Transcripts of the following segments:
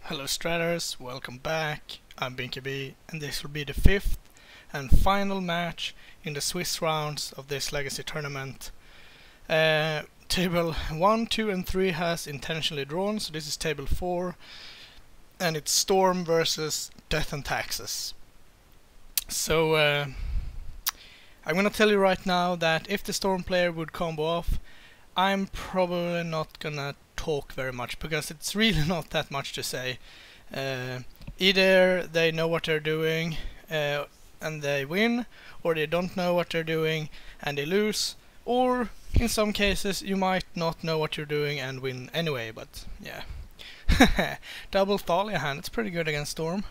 Hello Stratters, welcome back. I'm Binkabi, and this will be the fifth and final match in the Swiss rounds of this Legacy tournament. Table 1, 2 and 3 has intentionally drawn, so this is table 4, and it's Storm versus Death and Taxes. So I'm gonna tell you right now that if the Storm player would combo off, I'm probably not gonna talk very much because it's really not that much to say. Either they know what they're doing and they win, or they don't know what they're doing and they lose, or in some cases you might not know what you're doing and win anyway, but yeah. Double Thalia hand, it's pretty good against Storm.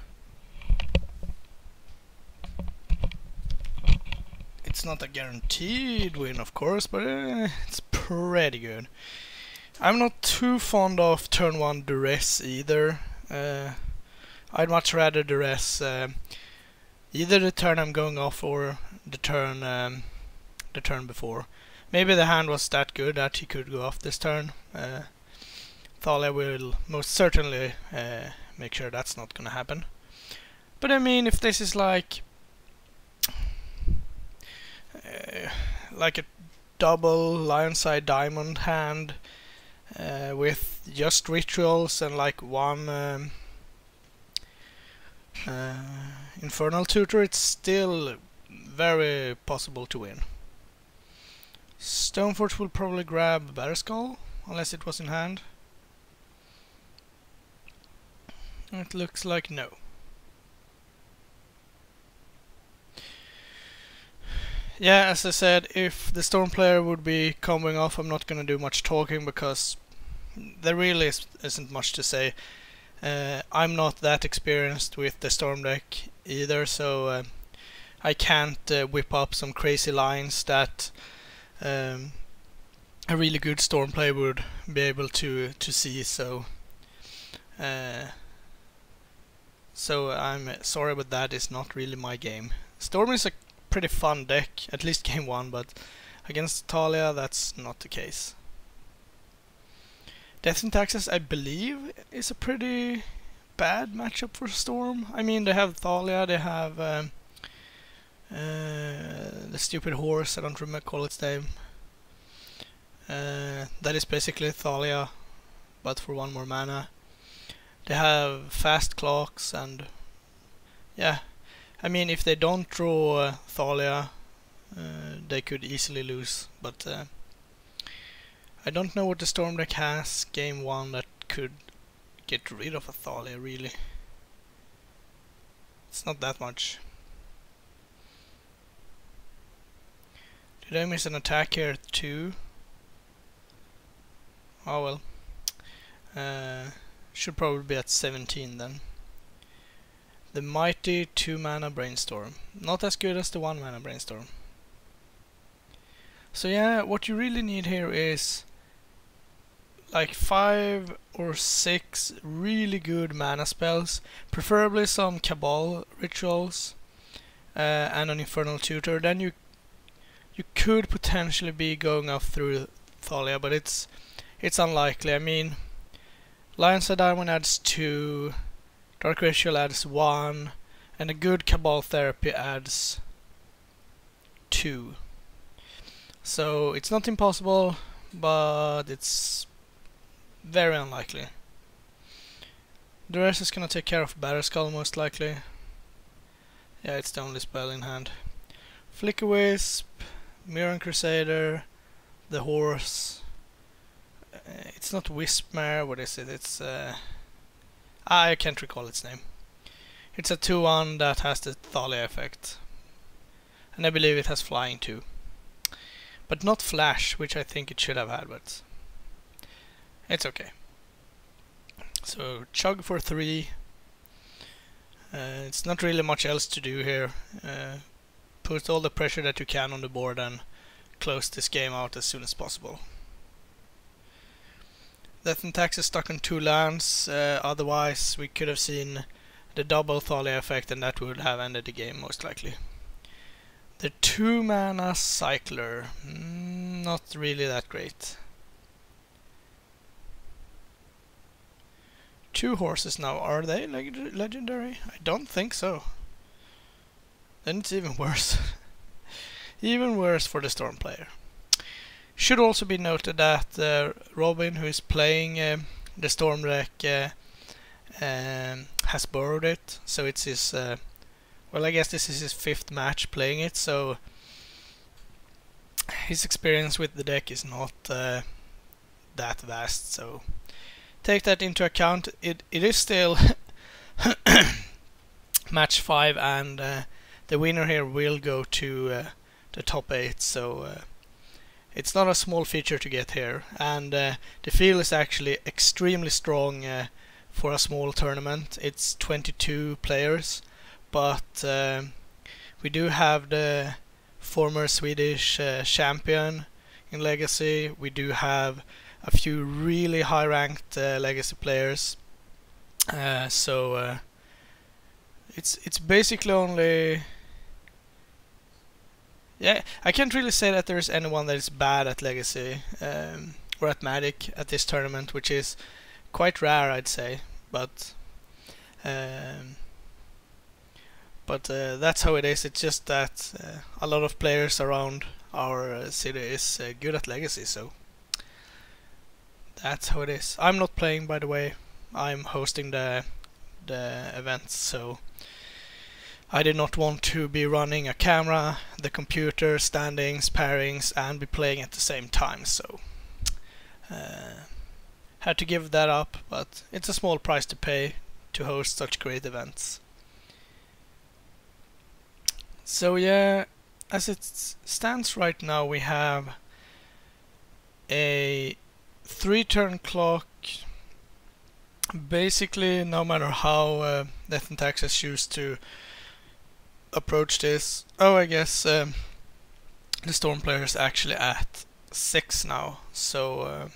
It's not a guaranteed win, of course, but it's pretty good. I'm not too fond of turn 1 duress either. I'd much rather duress either the turn I'm going off or the turn before. Maybe the hand was that good that he could go off this turn. Thalia will most certainly make sure that's not gonna happen. But I mean, if this is like a double Lionside Diamond hand with just rituals and like one Infernal Tutor, it's still very possible to win. Stoneforge will probably grab Batterskull, unless it was in hand. It looks like no. Yeah, as I said, if the Storm player would be comboing off, I'm not gonna do much talking because there really isn't much to say. I'm not that experienced with the Storm deck either, so I can't whip up some crazy lines that a really good Storm player would be able to see. So I'm sorry, but that is not really my game. Storm is a pretty fun deck, at least game 1, but against Thalia that's not the case. Death and Taxes, I believe, is a pretty bad matchup for Storm. I mean, they have Thalia, they have the stupid horse, I don't recall its name. That is basically Thalia, but for 1 more mana. They have fast clocks, and yeah, I mean, if they don't draw Thalia, they could easily lose, but I don't know what the Storm deck has game 1 that could get rid of a Thalia, really. It's not that much. Did I miss an attack here too? Oh well. Should probably be at 17 then. The mighty 2-mana Brainstorm. Not as good as the 1-mana Brainstorm. So yeah, what you really need here is like 5 or 6 really good mana spells, preferably some Cabal rituals and an Infernal Tutor. Then you could potentially be going off through Thalia, but it's unlikely. I mean, Lionside Diamond adds 2, Dark Ritual adds 1, and a good Cabal Therapy adds 2. So it's not impossible, but it's very unlikely. The rest is gonna take care of Batterskull most likely. Yeah, it's the only spell in hand. Flicker Wisp, Mirror Crusader, the horse. It's not Wispmare, what is it? It's I can't recall its name. It's a 2-1 that has the Thalia effect. And I believe it has flying too. But not flash, which I think it should have had, but it's okay. So chug for 3. It's not really much else to do here. Put all the pressure that you can on the board and close this game out as soon as possible. Death and Taxes stuck on 2 lands, otherwise we could have seen the double Thalia effect and that would have ended the game most likely. The 2-mana Cycler, not really that great. 2 horses now. Are they legendary? I don't think so. Then it's even worse. Even worse for the Storm player. Should also be noted that Robin, who is playing the Storm deck, has borrowed it, so it's his. Well, I guess this is his 5th match playing it, so his experience with the deck is not that vast. So take that into account. It is still match 5, and the winner here will go to the top 8. So it's not a small feature to get here, and the field is actually extremely strong for a small tournament. It's 22 players, but we do have the former Swedish champion in Legacy. We do have a few really high-ranked Legacy players, so it's basically only. Yeah, I can't really say that there's anyone that is bad at Legacy or at Magic at this tournament, which is quite rare, I'd say. But that's how it is. It's just that a lot of players around our city is good at Legacy, so that's how it is. I'm not playing, by the way. I'm hosting the events, so I did not want to be running a camera, the computer, standings, pairings, and be playing at the same time, so had to give that up, but it's a small price to pay to host such great events. So yeah, as it stands right now, we have a 3-turn clock. Basically, no matter how Death and Taxes choose to approach this. Oh, I guess the Storm player is actually at 6 now, so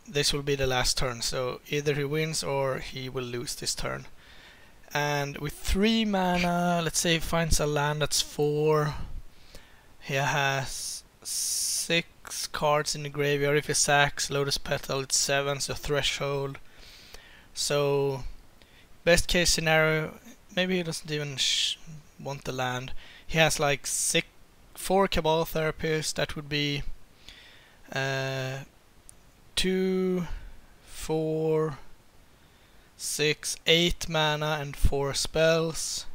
this will be the last turn. So either he wins or he will lose this turn. And with 3 mana, let's say he finds a land that's 4. He has 6 cards in the graveyard. If he sacks Lotus Petal, it's 7, so Threshold. So best case scenario, maybe he doesn't even want the land. He has like 4 Cabal Therapists. That would be 2, 4, 6, 8 mana and 4 spells.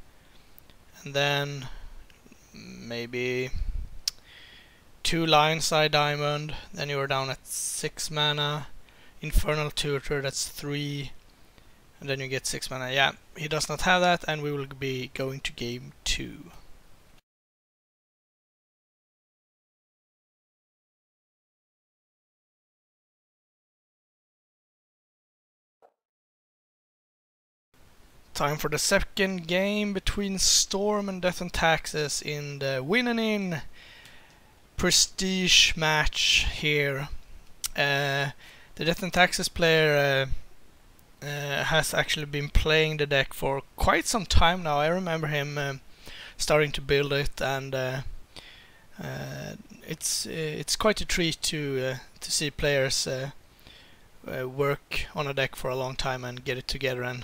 And then maybe 2 Lionside Diamond. Then you are down at 6 mana. Infernal Tutor, that's 3. And then you get 6 mana. Yeah, he does not have that, and we will be going to game 2. Time for the second game between Storm and Death and Taxes in the Win and In prestige match here. The Death and Taxes player has actually been playing the deck for quite some time now. I remember him starting to build it, and it's quite a treat to see players work on a deck for a long time and get it together and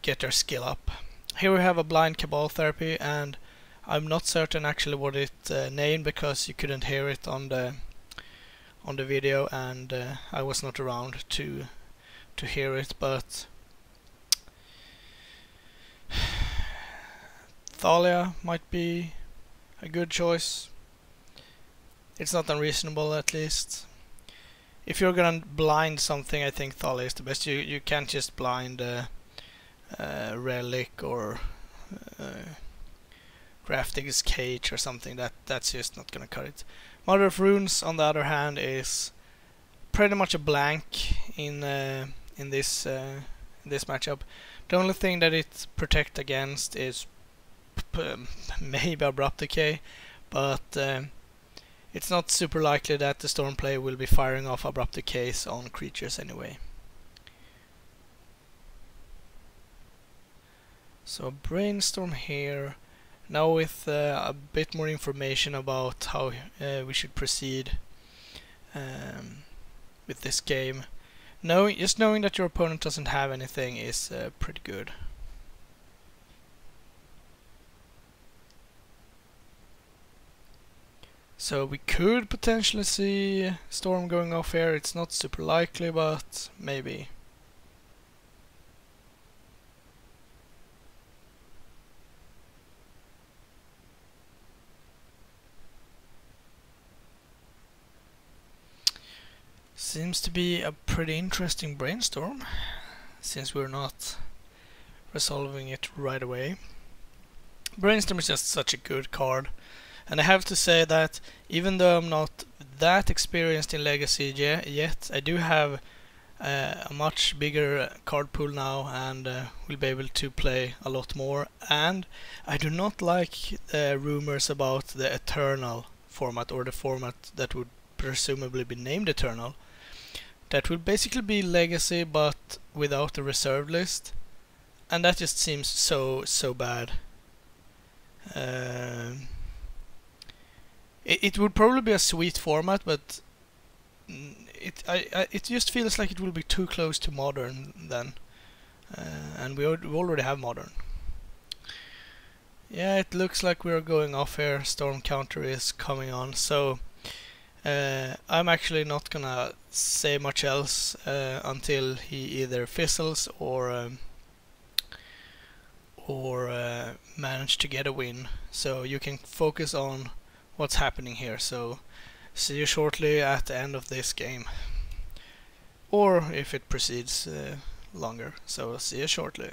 get their skill up. Here we have a blind Cabal Therapy, and I'm not certain actually what it named because you couldn't hear it on the video, and I was not around to hear it, but Thalia might be a good choice. It's not unreasonable, at least. If you're gonna blind something, I think Thalia is the best. You can't just blind Relic or Grafdigger's Cage or something. That's just not gonna cut it. Mother of Runes, on the other hand, is pretty much a blank in this matchup. The only thing that it protects against is maybe Abrupt Decay, but it's not super likely that the Storm player will be firing off Abrupt Decays on creatures anyway. So brainstorm here. Now with a bit more information about how we should proceed with this game. Just knowing that your opponent doesn't have anything is pretty good. So we could potentially see Storm going off here. It's not super likely, but maybe. Seems to be a pretty interesting brainstorm, since we're not resolving it right away. Brainstorm is just such a good card. And I have to say that even though I'm not that experienced in Legacy yet, I do have a much bigger card pool now and will be able to play a lot more. And I do not like rumors about the Eternal format, or the format that would presumably be named Eternal. That would basically be Legacy but without the reserved list. And that just seems so bad. It would probably be a sweet format, but it just feels like it will be too close to Modern then, and we already have Modern. Yeah, it looks like we're going off here. Storm counter is coming on, so I'm actually not gonna say much else until he either fizzles or manage to get a win. So you can focus on what's happening here. So see you shortly at the end of this game, or if it proceeds longer. So see you shortly.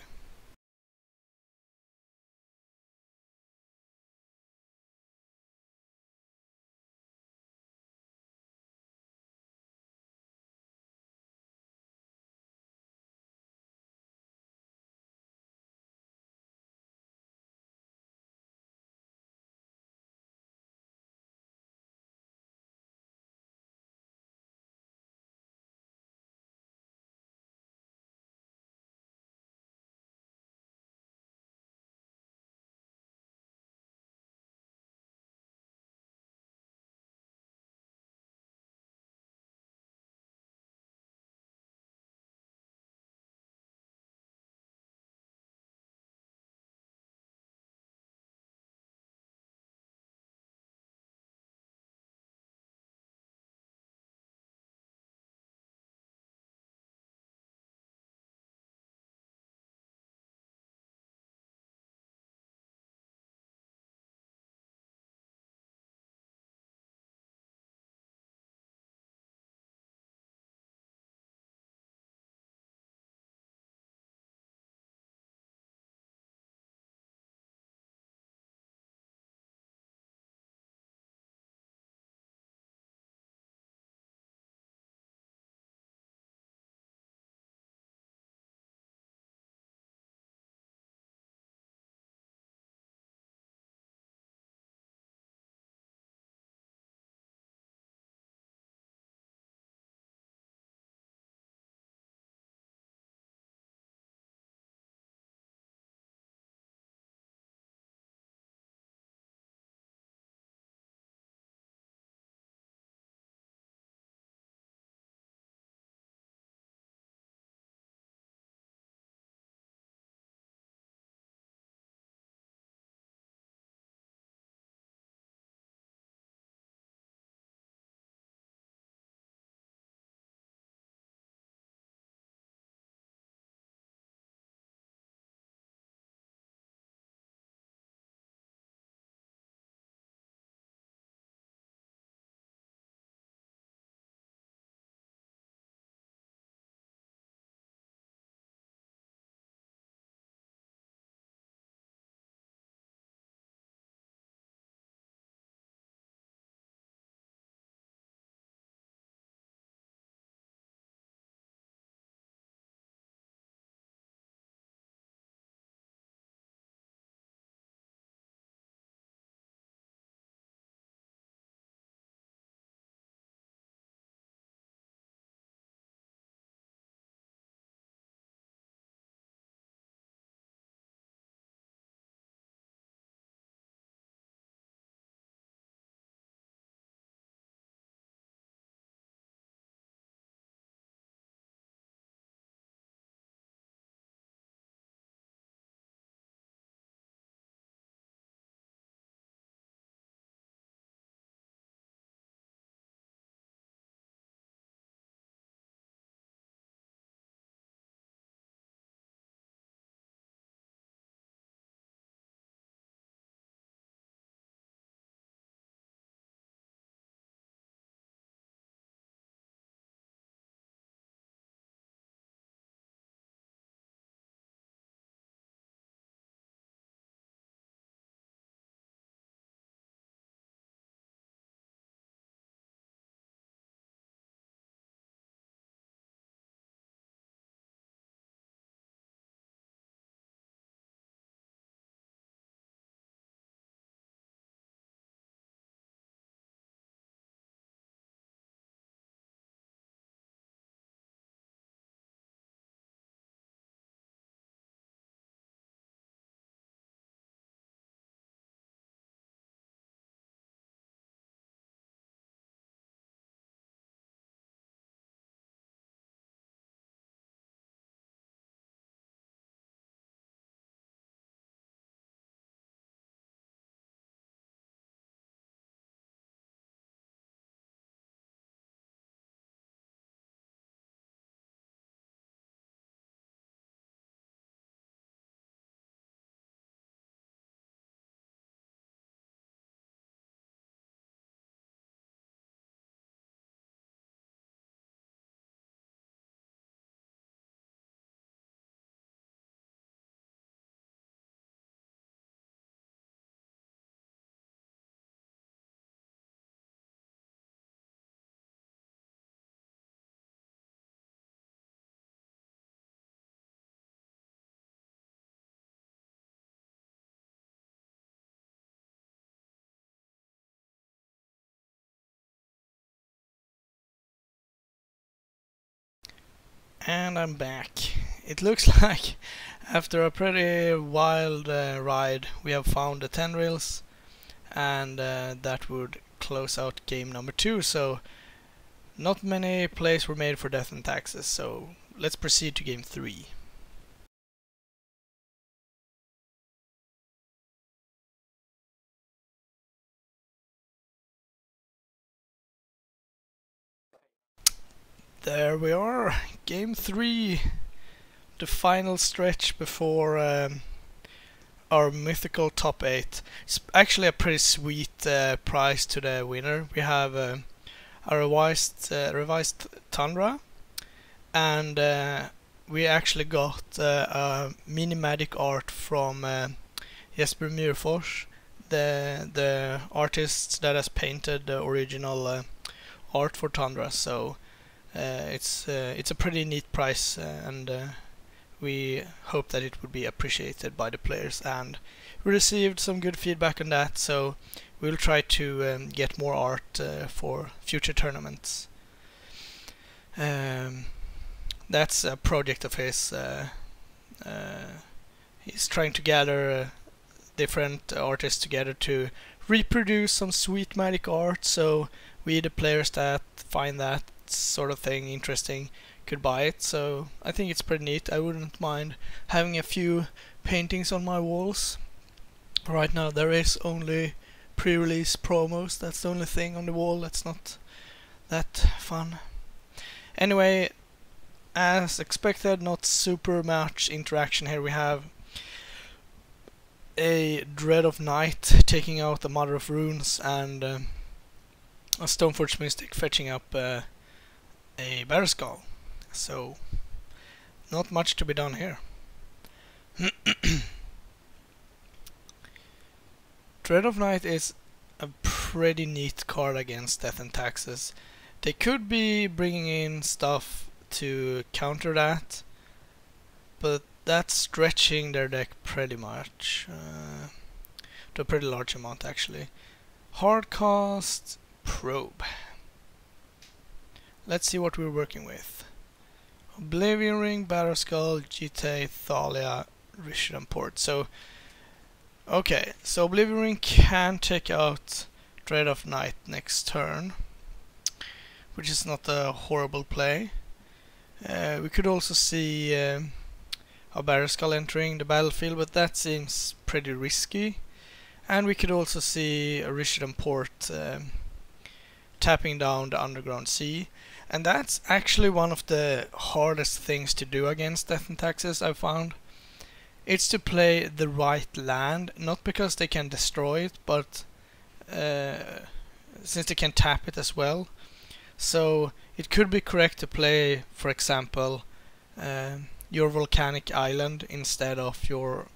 And I'm back. It looks like after a pretty wild ride we have found the tendrils, and that would close out game number 2. So not many plays were made for death and taxes, so let's proceed to game 3. There we are, game 3, the final stretch before our mythical top 8. It's actually a pretty sweet prize to the winner. We have a revised Tundra, and we actually got a minimatic art from Jesper Myrfors, the artist that has painted the original art for Tundra. So it's a pretty neat prize, and we hope that it would be appreciated by the players, and we received some good feedback on that, so we'll try to get more art for future tournaments. That's a project of his. He's trying to gather different artists together to reproduce some sweet magic art, so we, the players that find that sort of thing interesting, could buy it. So I think it's pretty neat. I wouldn't mind having a few paintings on my walls. Right now there is only pre-release promos. That's the only thing on the wall that's not that fun. Anyway, as expected, not super much interaction here. We have a Dread of Night taking out the Mother of Runes, and a Stoneforge Mystic fetching up a Battle Skull. So not much to be done here. Dread of Night is a pretty neat card against Death and Taxes. They could be bringing in stuff to counter that, but that's stretching their deck pretty much, to a pretty large amount actually. Hardcast Probe. Let's see what we're working with. Oblivion Ring, Battle Skull, GTA, Thalia, Rishadan Port. So, okay, so Oblivion Ring can take out Dread of Night next turn, which is not a horrible play. We could also see a Battle Skull entering the battlefield, but that seems pretty risky. And we could also see a Rishadan Port tapping down the Underground Sea. And that's actually one of the hardest things to do against Death and Taxes, I've found. It's to play the right land, not because they can destroy it, but since they can tap it as well. So it could be correct to play, for example, your Volcanic Island instead of your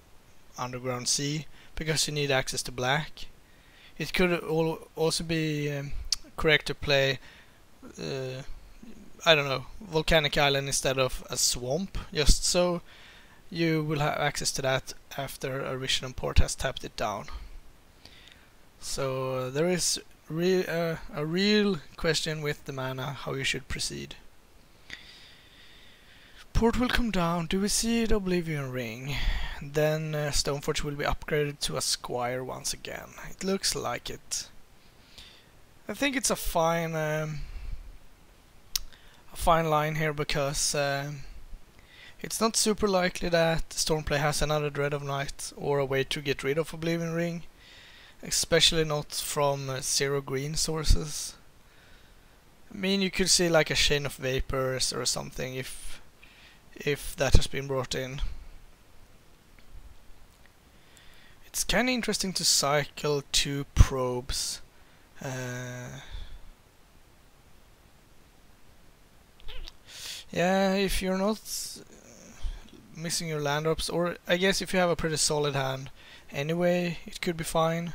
Underground Sea, because you need access to black. It could also be correct to play I don't know, Volcanic Island instead of a swamp, just so you will have access to that after a Rishadan Port has tapped it down. So there is a real question with the mana, how you should proceed. Port will come down. Do we see the Oblivion Ring? Then Stoneforge will be upgraded to a Squire once again. It looks like it. I think it's a fine line here, because it's not super likely that Stormplay has another Dread of Night or a way to get rid of Oblivion Ring, especially not from 0 green sources. I mean, you could see like a Chain of Vapors or something if that has been brought in. It's kinda interesting to cycle 2 probes. Yeah, if you're not missing your land drops, or I guess if you have a pretty solid hand anyway, it could be fine.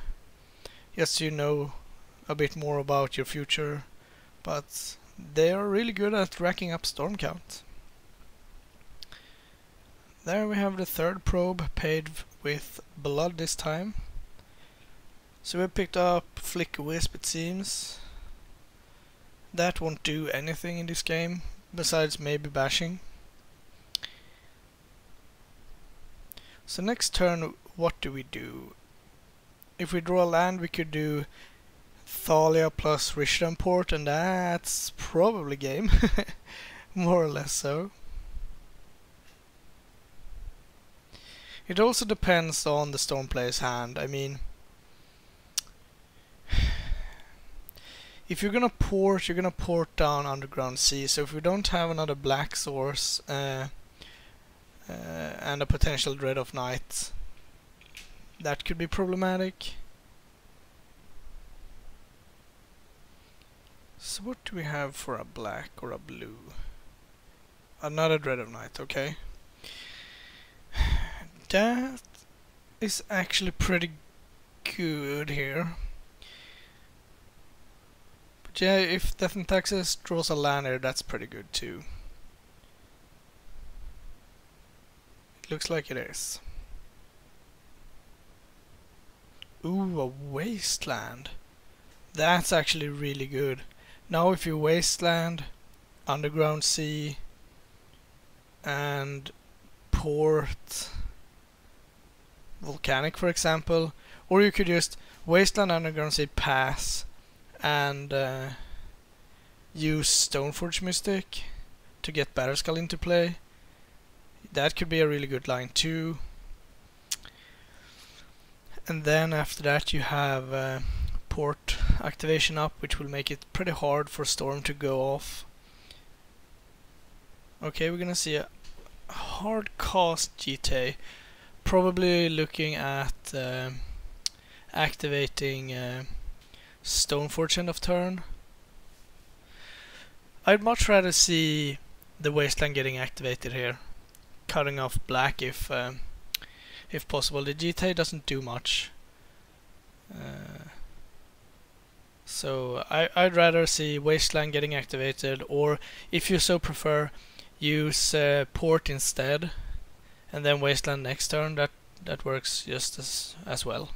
Just so you know a bit more about your future, but they are really good at racking up storm count. There we have the 3rd probe, paid with blood this time. So we picked up Flicker Wisp, it seems. That won't do anything in this game, besides maybe bashing. So next turn, what do we do? If we draw a land, we could do Thalia plus Rishdam Port, and that's probably game. More or less so. It also depends on the Storm player's hand. I mean, if you're gonna port down Underground Sea. So if we don't have another black source and a potential Dread of Night, that could be problematic. So what do we have for a black or a blue? Another Dread of Night, okay. That is actually pretty good here. But yeah, if Death and Taxes draws a land here, that's pretty good too. It looks like it is. Ooh, a Wasteland. That's actually really good. Now if you Wasteland, Underground Sea, and port Volcanic, for example, or you could just Wasteland, Underground Sea, pass, and use Stoneforge Mystic to get Batterskull into play. That could be a really good line too. And then after that you have port activation up, which will make it pretty hard for Storm to go off. Okay, we're gonna see a hard cast GTA, probably looking at activating Stoneforge end of turn. I'd much rather see the Wasteland getting activated here, cutting off black if possible. The GTA doesn't do much, so I'd rather see Wasteland getting activated, or if you so prefer, use port instead, and then Wasteland next turn. That works just as well.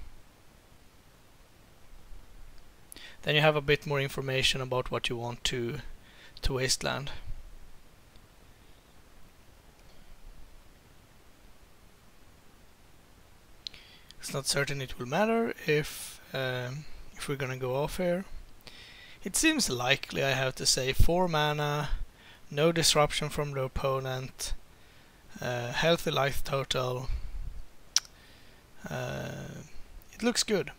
Then you have a bit more information about what you want to Wasteland. It's not certain it will matter if we're gonna go off here. It seems likely, I have to say. 4 mana, no disruption from the opponent, healthy life total. It looks good.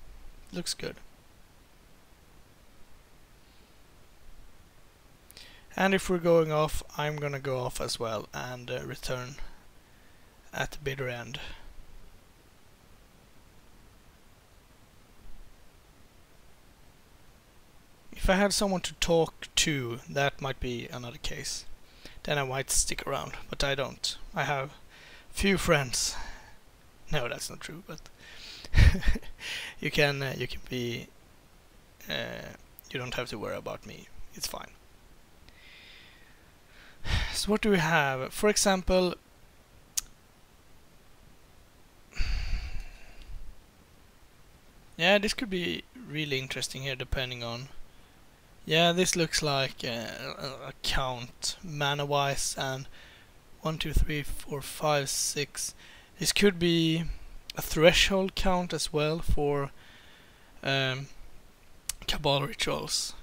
Looks good. And if we're going off, I'm gonna go off as well and return at the bitter end. If I had someone to talk to, that might be another case. Then I might stick around, but I don't. I have few friends. No, that's not true, but you can be. You don't have to worry about me. It's fine. So what do we have? For example, yeah, this could be really interesting here, depending on. Yeah, this looks like a count mana-wise, and 1, 2, 3, 4, 5, 6. This could be a threshold count as well for Cabal rituals,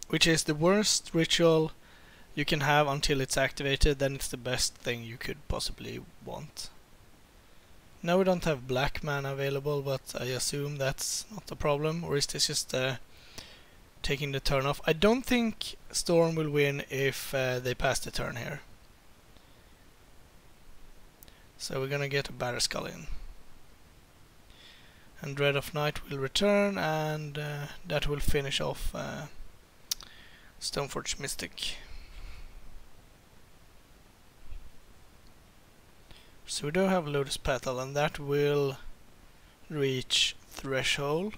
which is the worst ritual you can have until it's activated. Then it's the best thing you could possibly want. Now we don't have black mana available, but I assume that's not a problem, or is this just taking the turn off? I don't think Storm will win if they pass the turn here. So we're gonna get a Batterskull in. And Dread of Night will return, and that will finish off Stoneforge Mystic. So we do have Lotus Petal, and that will reach Threshold.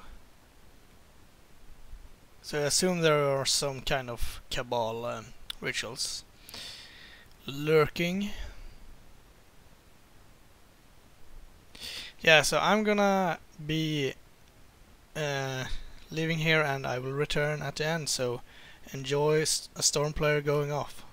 So I assume there are some kind of Cabal rituals lurking. Yeah, so I'm gonna be leaving here, and I will return at the end, so enjoy a Storm player going off.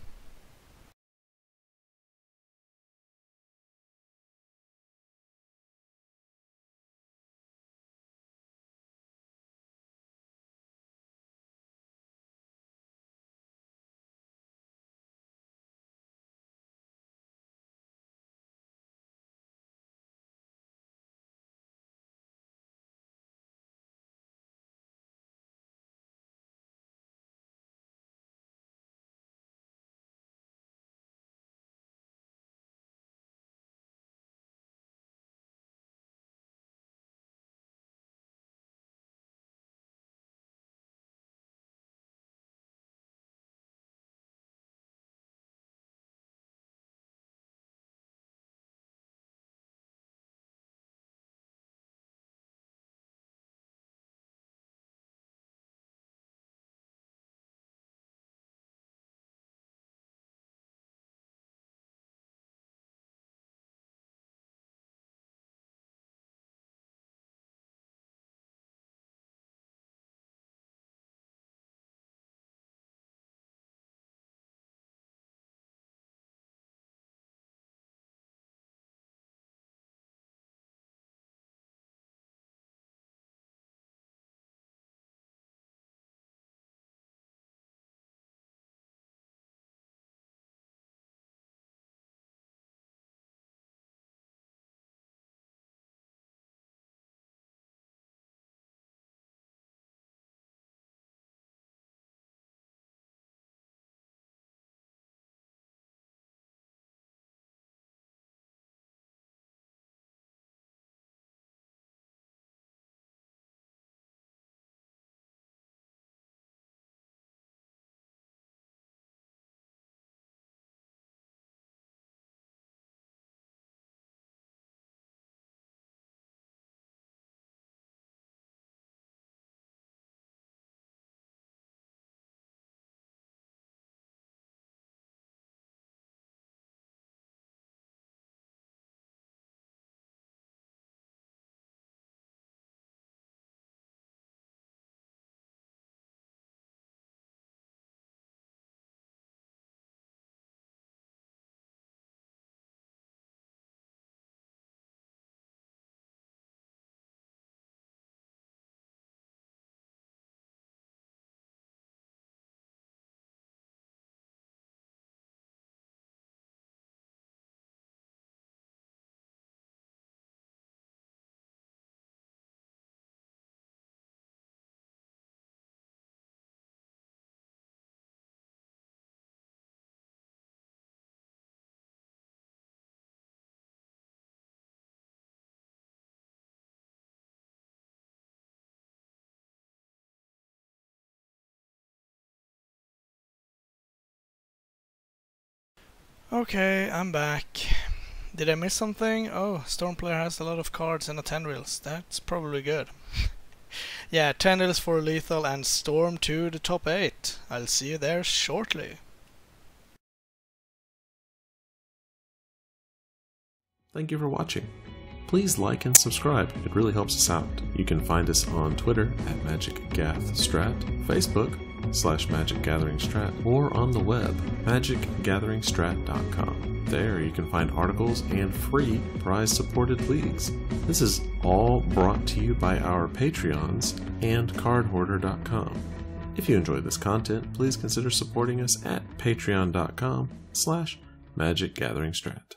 Okay, I'm back. Did I miss something? Oh, Storm player has a lot of cards and a Tendrils. That's probably good. Yeah, Tendrils for lethal and Storm to the top 8. I'll see you there shortly. Thank you for watching. Please like and subscribe, it really helps us out. You can find us on Twitter at MagicGathStrat, Facebook /MagicGatheringStrat, or on the web, magicgatheringstrat.com. There you can find articles and free prize-supported leagues. This is all brought to you by our Patreons and cardhoarder.com. If you enjoyed this content, please consider supporting us at patreon.com/MagicGatheringStrat.